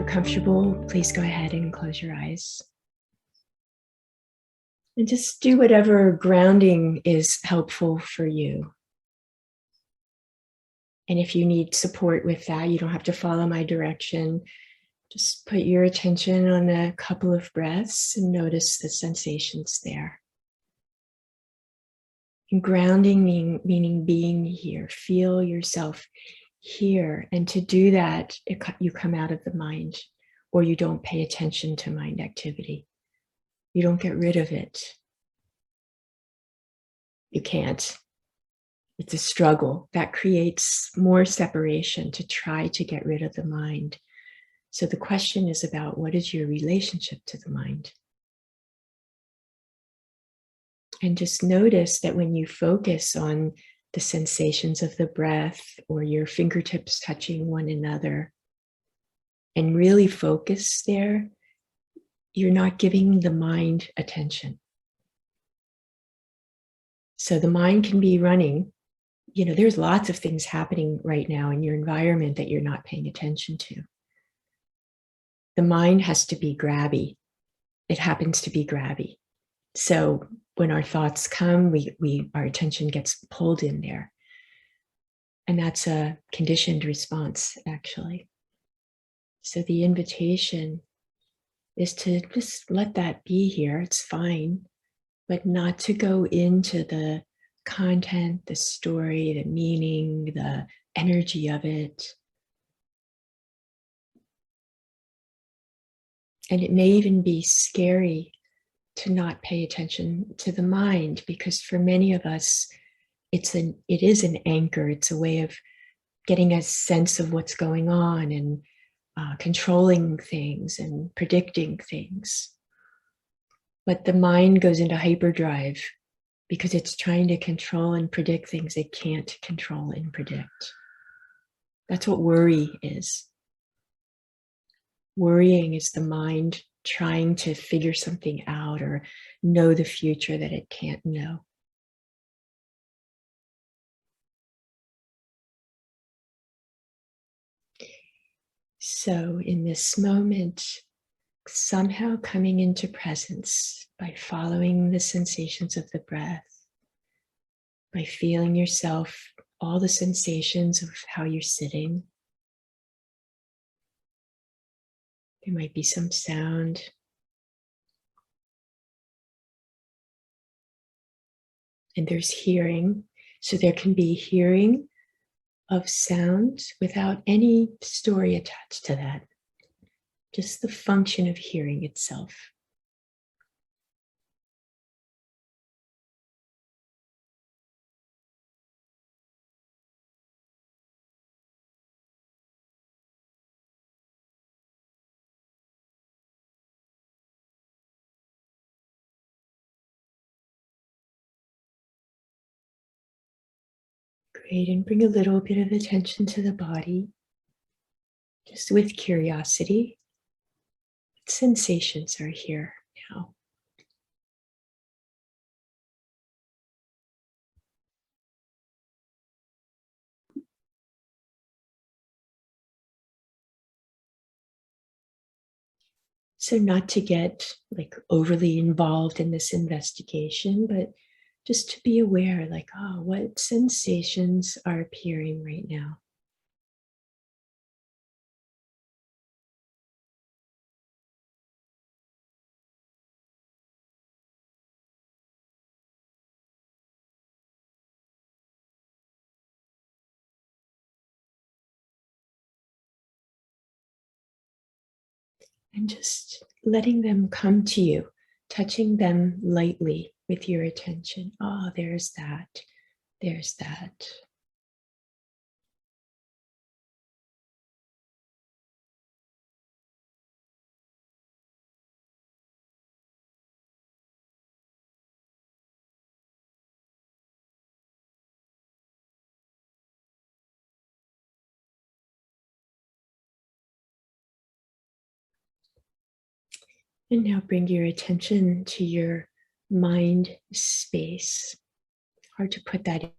comfortable, please go ahead and close your eyes. And just do whatever grounding is helpful for you. And if you need support with that, you don't have to follow my direction. Just put your attention on a couple of breaths and notice the sensations there. And grounding meaning being here. Feel yourself here. And to do that, you come out of the mind, or you don't pay attention to mind activity. You don't get rid of it. You can't. It's a struggle that creates more separation to try to get rid of the mind. So the question is about, what is your relationship to the mind? And just notice that when you focus on the sensations of the breath or your fingertips touching one another and really focus there, you're not giving the mind attention. So the mind can be running. You know, there's lots of things happening right now in your environment that you're not paying attention to. The mind has to be grabby. It happens to be grabby. So when our thoughts come, our attention gets pulled in there. And that's a conditioned response, actually. So the invitation is to just let that be here. It's fine, but not to go into the content, the story, the meaning, the energy of it. And it may even be scary to not pay attention to the mind, because for many of us, it is an anchor. It's a way of getting a sense of what's going on and controlling things and predicting things. But the mind goes into hyperdrive because it's trying to control and predict things it can't control and predict. That's what worry is. Worrying is the mind trying to figure something out or know the future that it can't know. So in this moment, somehow coming into presence by following the sensations of the breath, by feeling yourself, all the sensations of how you're sitting. There might be some sound. And there's hearing. So there can be hearing of sound without any story attached to that. Just the function of hearing itself. Great, and bring a little bit of attention to the body, just with curiosity. What sensations are here now? So not to get like overly involved in this investigation, but just to be aware, like, oh, what sensations are appearing right now? And just letting them come to you, touching them lightly with your attention. Oh, there's that. There's that. And now bring your attention to your mind space. Hard to put that in.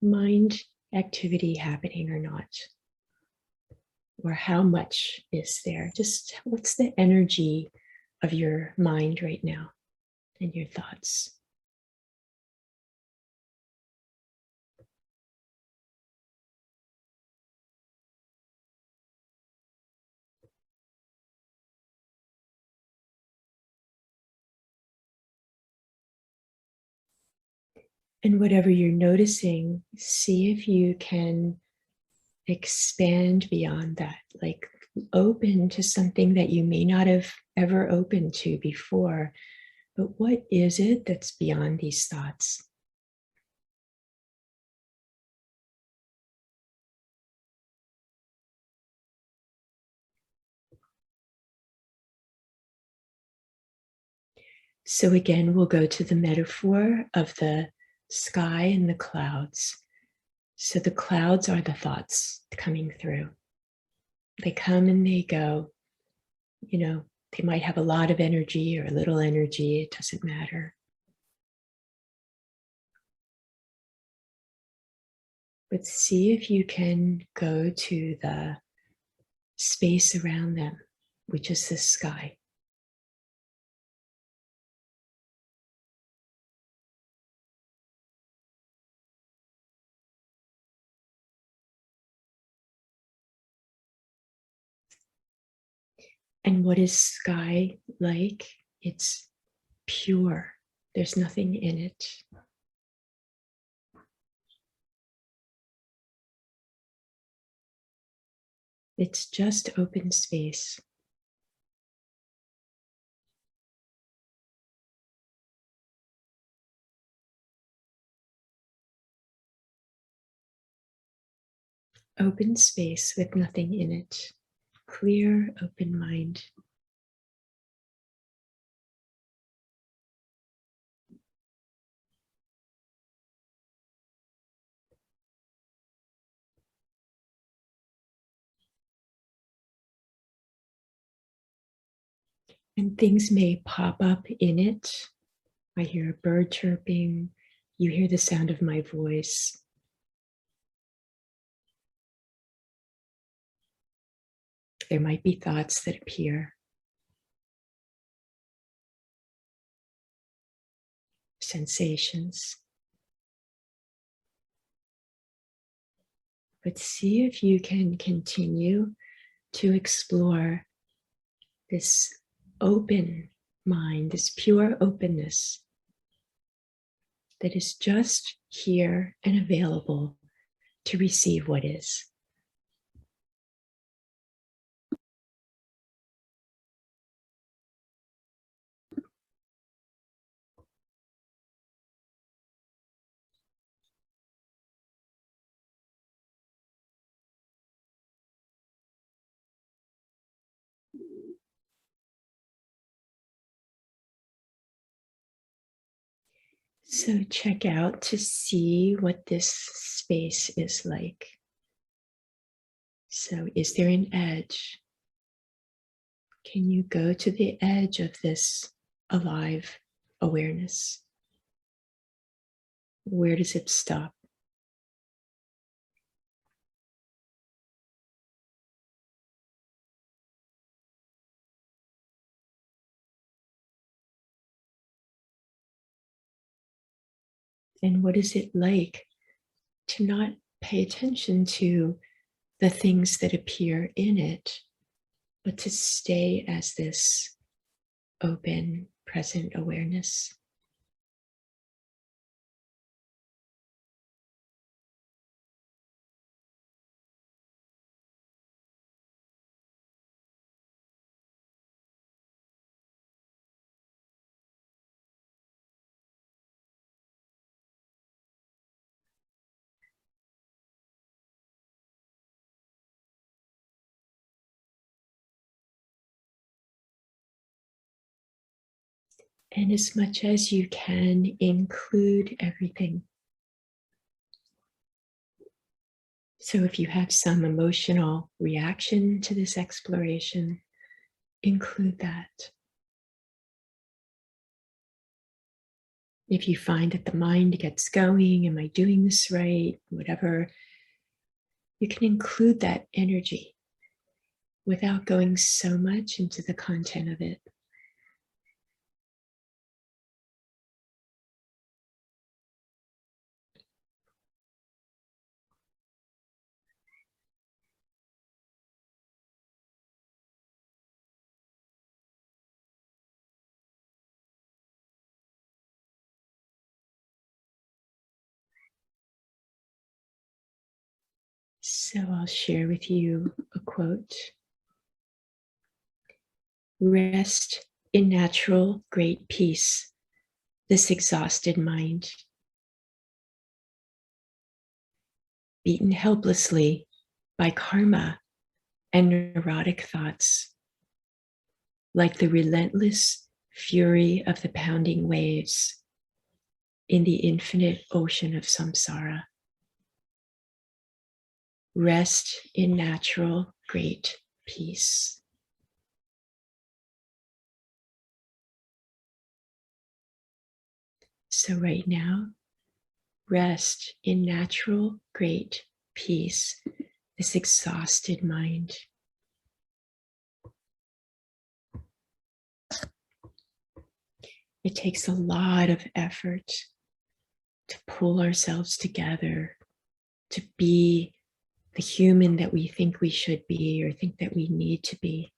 Mind activity happening or not. Or how much is there? Just what's the energy of your mind right now and your thoughts? And whatever you're noticing, see if you can expand beyond that, like open to something that you may not have ever opened to before. But what is it that's beyond these thoughts? So again, we'll go to the metaphor of the sky and the clouds. So the clouds are the thoughts coming through. They come and they go. They might have a lot of energy or a little energy, it doesn't matter. But see if you can go to the space around them, which is the sky. And what is sky like? It's pure. There's nothing in it. It's just open space. Open space with nothing in it. Clear, open mind. And things may pop up in it. I hear a bird chirping. You hear the sound of my voice. There might be thoughts that appear. Sensations. But see if you can continue to explore this open mind, this pure openness that is just here and available to receive what is. So check out to see what this space is like. So is there an edge? Can you go to the edge of this alive awareness? Where does it stop? And what is it like to not pay attention to the things that appear in it, but to stay as this open, present awareness? And as much as you can, include everything. So if you have some emotional reaction to this exploration, include that. If you find that the mind gets going, am I doing this right? Whatever, you can include that energy. without going so much into the content of it. So I'll share with you a quote. Rest in natural great peace, this exhausted mind. Beaten helplessly by karma and neurotic thoughts, like the relentless fury of the pounding waves in the infinite ocean of samsara. Rest in natural great peace. So right now, rest in natural great peace, this exhausted mind. It takes a lot of effort to pull ourselves together, to be the human that we think we should be or think that we need to be,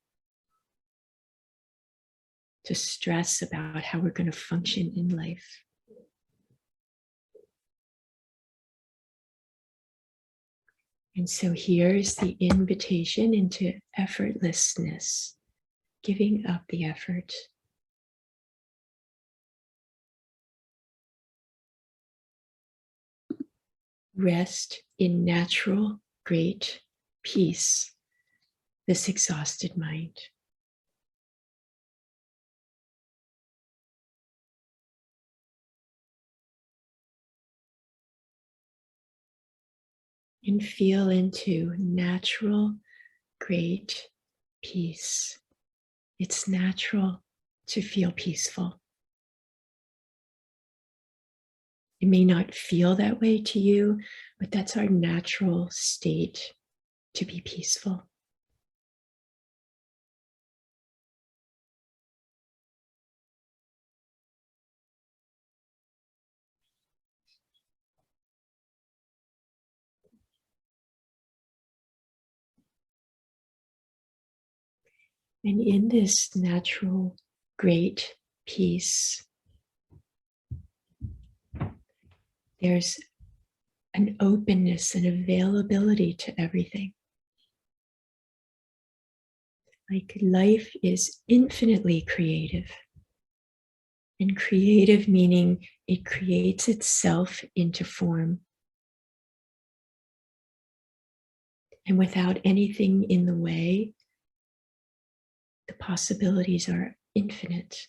to stress about how we're going to function in life. And so here is the invitation into effortlessness, giving up the effort. Rest in natural, great peace, this exhausted mind. And feel into natural, great peace. It's natural to feel peaceful. It may not feel that way to you, but that's our natural state, to be peaceful. And in this natural, great peace, there's an openness and availability to everything. Like life is infinitely creative. And creative meaning it creates itself into form. And without anything in the way, the possibilities are infinite.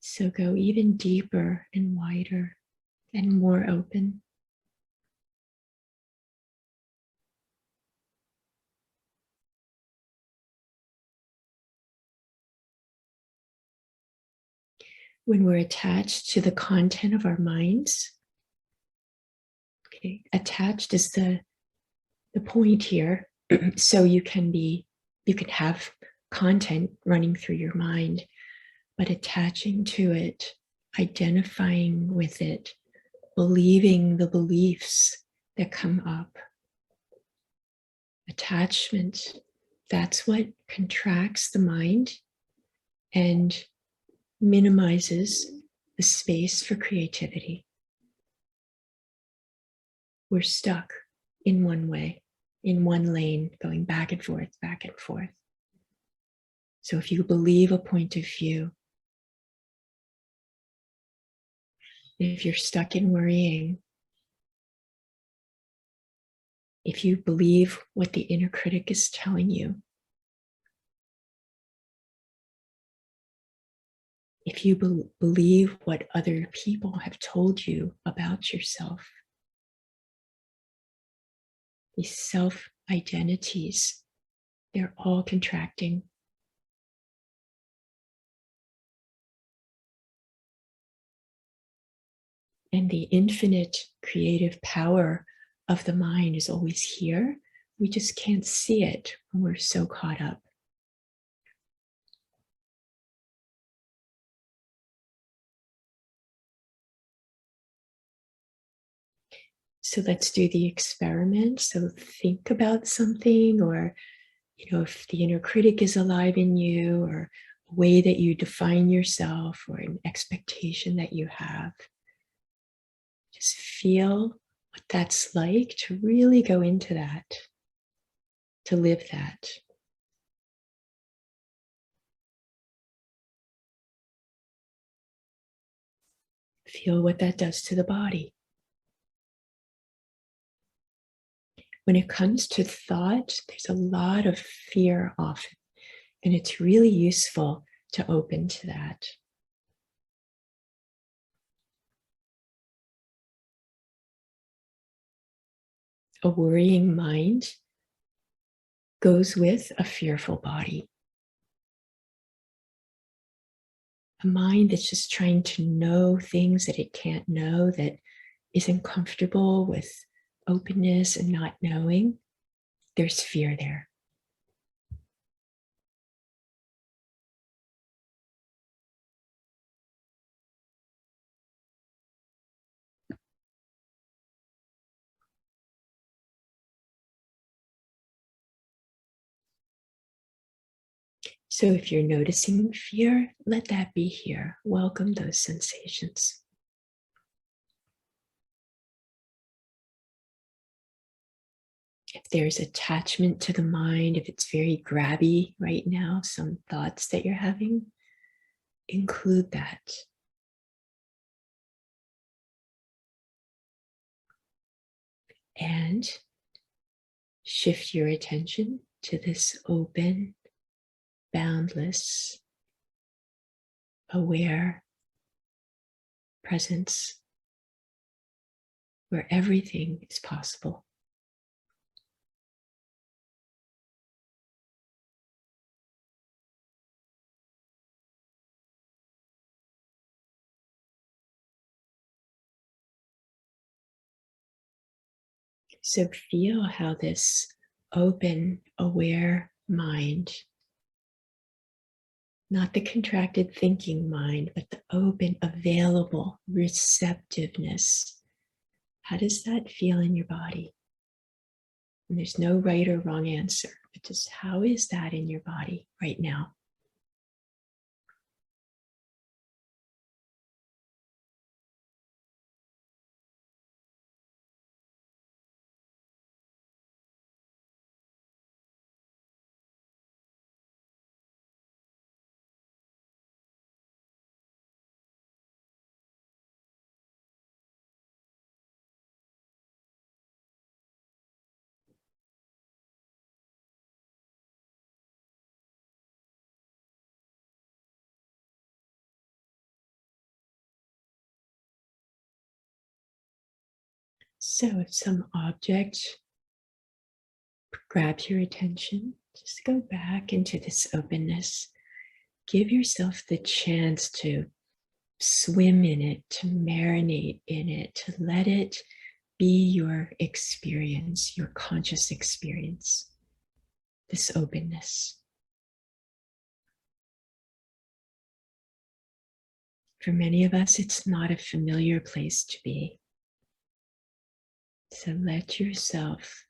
So go even deeper and wider and more open. When we're attached to the content of our minds, okay, attached is the point here. So you can have content running through your mind, but attaching to it, identifying with it, believing the beliefs that come up. Attachment, that's what contracts the mind and minimizes the space for creativity. We're stuck in one way, in one lane, going back and forth, back and forth. So if you believe a point of view, if you're stuck in worrying, if you believe what the inner critic is telling you, if you believe what other people have told you about yourself, these self-identities, they're all contracting. And the infinite creative power of the mind is always here. We just can't see it when we're so caught up. So let's do the experiment. So think about something, or if the inner critic is alive in you, or a way that you define yourself, or an expectation that you have. Just feel what that's like to really go into that, to live that. Feel what that does to the body. When it comes to thought, there's a lot of fear often, and it's really useful to open to that. A worrying mind goes with a fearful body. A mind that's just trying to know things that it can't know, that isn't comfortable with openness and not knowing, there's fear there. So if you're noticing fear, let that be here. Welcome those sensations. If there's attachment to the mind, if it's very grabby right now, some thoughts that you're having, include that. And shift your attention to this open, boundless, aware presence where everything is possible. So feel how this open, aware mind, not the contracted thinking mind, but the open, available receptiveness. How does that feel in your body? And there's no right or wrong answer, but just how is that in your body right now? So if some object grabs your attention, just go back into this openness. Give yourself the chance to swim in it, to marinate in it, to let it be your experience, your conscious experience, this openness. For many of us, it's not a familiar place to be. So let yourself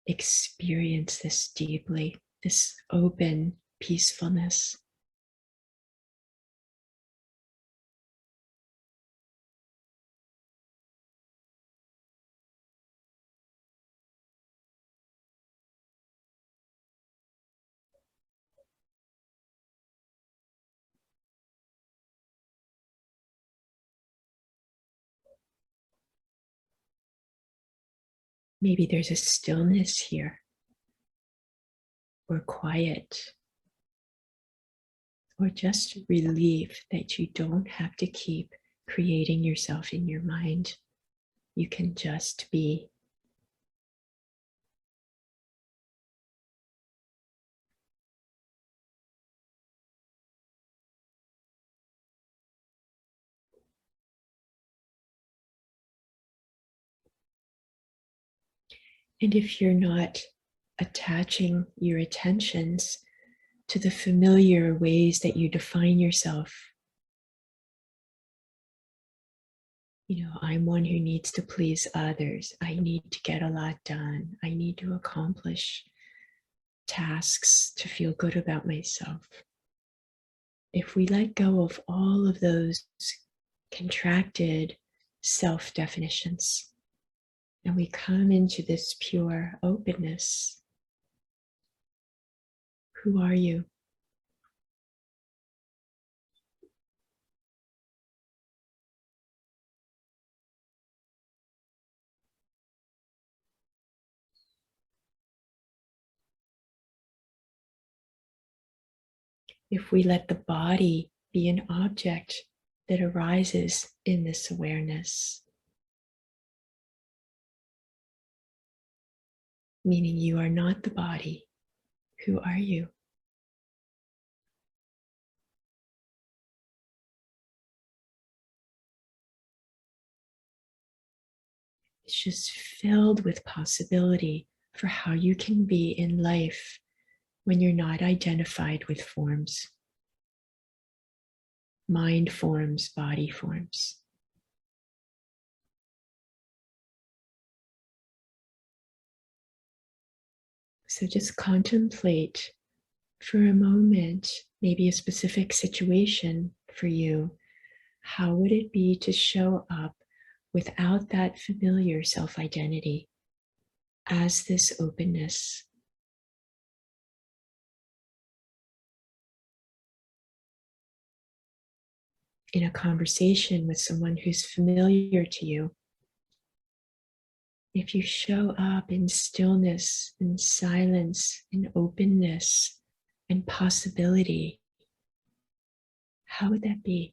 experience this deeply, this open peacefulness. Maybe there's a stillness here, or quiet, or just relief that you don't have to keep creating yourself in your mind. You can just be. And if you're not attaching your attentions to the familiar ways that you define yourself, I'm one who needs to please others. I need to get a lot done. I need to accomplish tasks to feel good about myself. If we let go of all of those contracted self definitions and we come into this pure openness, who are you? If we let the body be an object that arises in this awareness, meaning you are not the body, who are you? It's just filled with possibility for how you can be in life when you're not identified with forms. Mind forms, body forms. So just contemplate for a moment, maybe a specific situation for you. How would it be to show up without that familiar self-identity as this openness? In a conversation with someone who's familiar to you, if you show up in stillness and silence and openness and possibility, how would that be?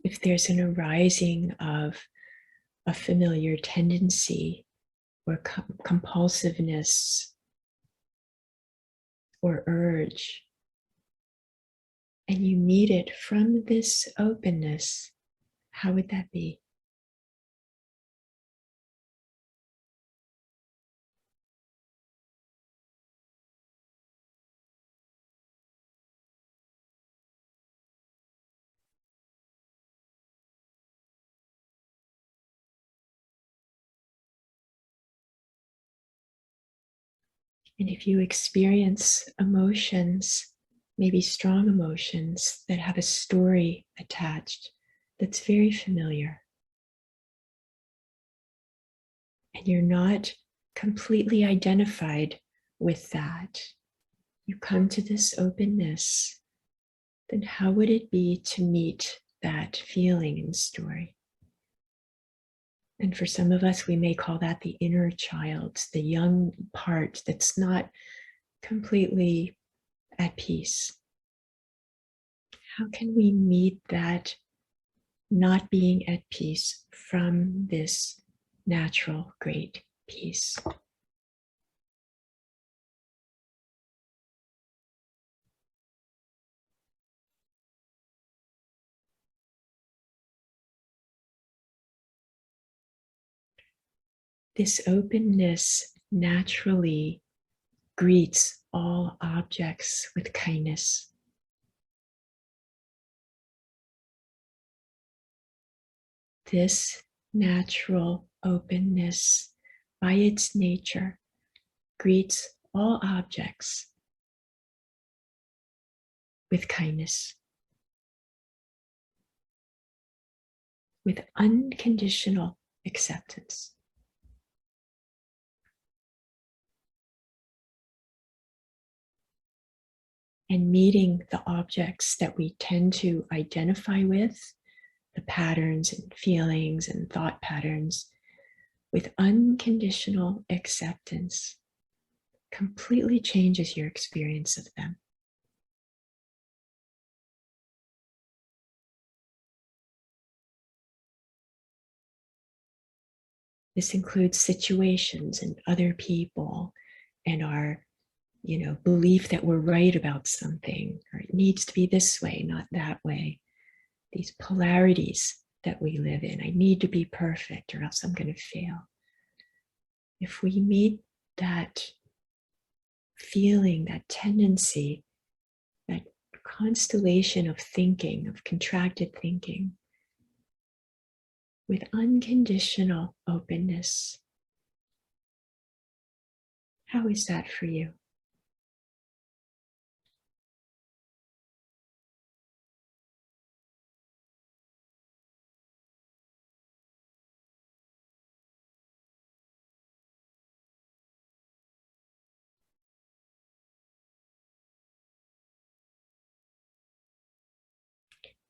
If there's an arising of a familiar tendency or compulsiveness or urge, and you meet it from this openness, how would that be? And if you experience emotions, maybe strong emotions that have a story attached that's very familiar, and you're not completely identified with that, you come to this openness, then how would it be to meet that feeling and story? And for some of us, we may call that the inner child, the young part that's not completely at peace. How can we meet that not being at peace from this natural, great peace? This openness naturally greets all objects with kindness. This natural openness, by its nature, greets all objects with kindness, with unconditional acceptance. And meeting the objects that we tend to identify with, the patterns and feelings and thought patterns, with unconditional acceptance, completely changes your experience of them. This includes situations and other people and our, belief that we're right about something, or it needs to be this way, not that way. These polarities that we live in. I need to be perfect or else I'm going to fail. If we meet that feeling, that tendency, that constellation of thinking, of contracted thinking, with unconditional openness, how is that for you?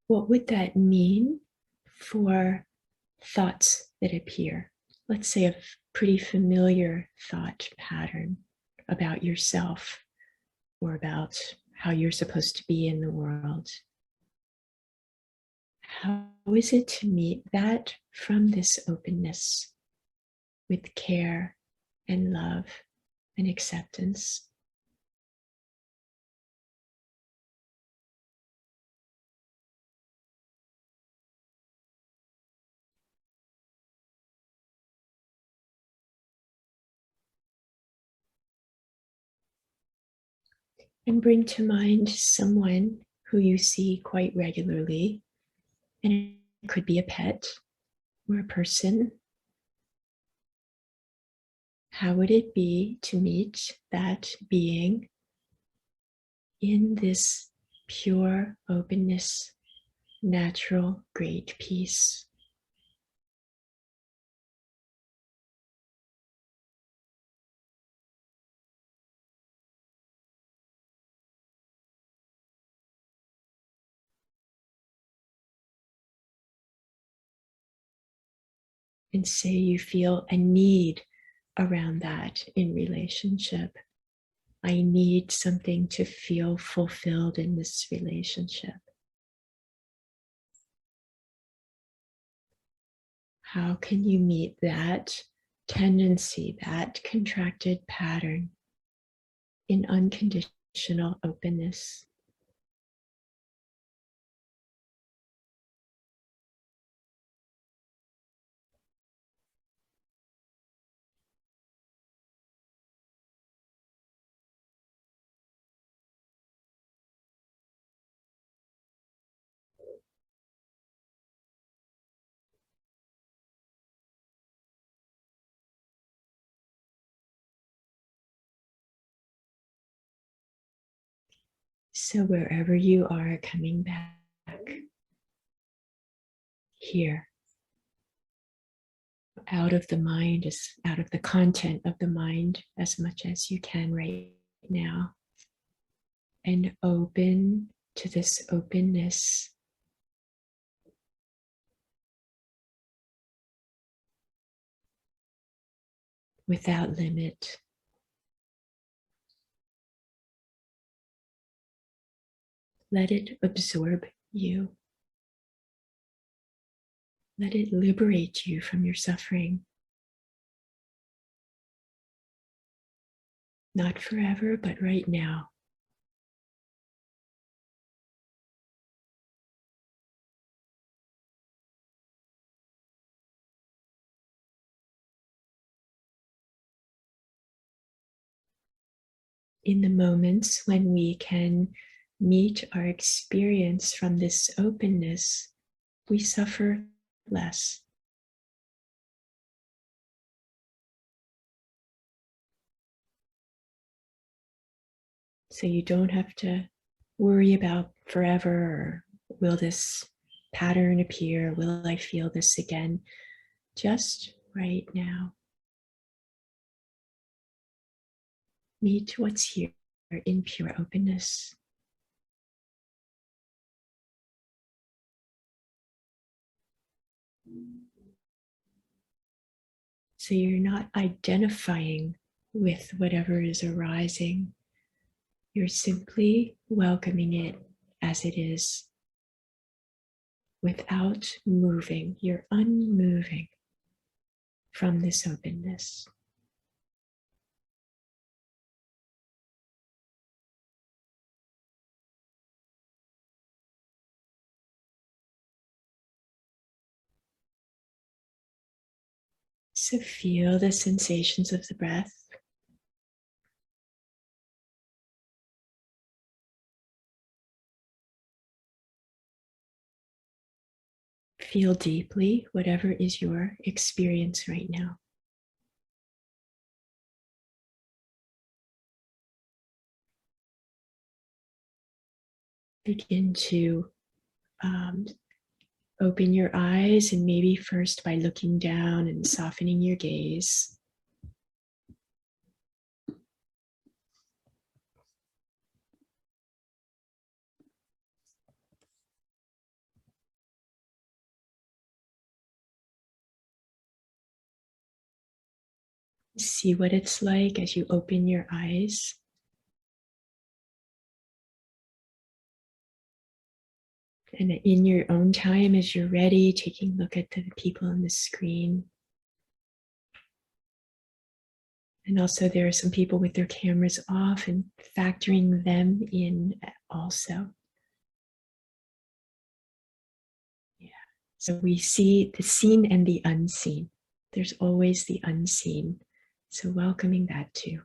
What would that mean for thoughts that appear? Let's say a pretty familiar thought pattern about yourself or about how you're supposed to be in the world. How is it to meet that from this openness with care and love and acceptance? And bring to mind someone who you see quite regularly, and it could be a pet or a person. How would it be to meet that being in this pure openness, natural, great peace? And say you feel a need around that in relationship. I need something to feel fulfilled in this relationship. How can you meet that tendency, that contracted pattern in unconditional openness? So wherever you are, coming back here, out of the mind, out of the content of the mind as much as you can right now, and open to this openness, without limit. Let it absorb you. Let it liberate you from your suffering. Not forever, but right now. In the moments when we can meet our experience from this openness, we suffer less. So you don't have to worry about forever, or will this pattern appear? Will I feel this again? Just right now. Meet what's here in pure openness. So you're not identifying with whatever is arising. You're simply welcoming it as it is without moving. You're unmoving from this openness. So feel the sensations of the breath. Feel deeply whatever is your experience right now. Begin to open your eyes, and maybe first by looking down and softening your gaze. See what it's like as you open your eyes. And in your own time, as you're ready, taking a look at the people on the screen. And also there are some people with their cameras off, and factoring them in also. Yeah. So we see the seen and the unseen. There's always the unseen. So welcoming that too.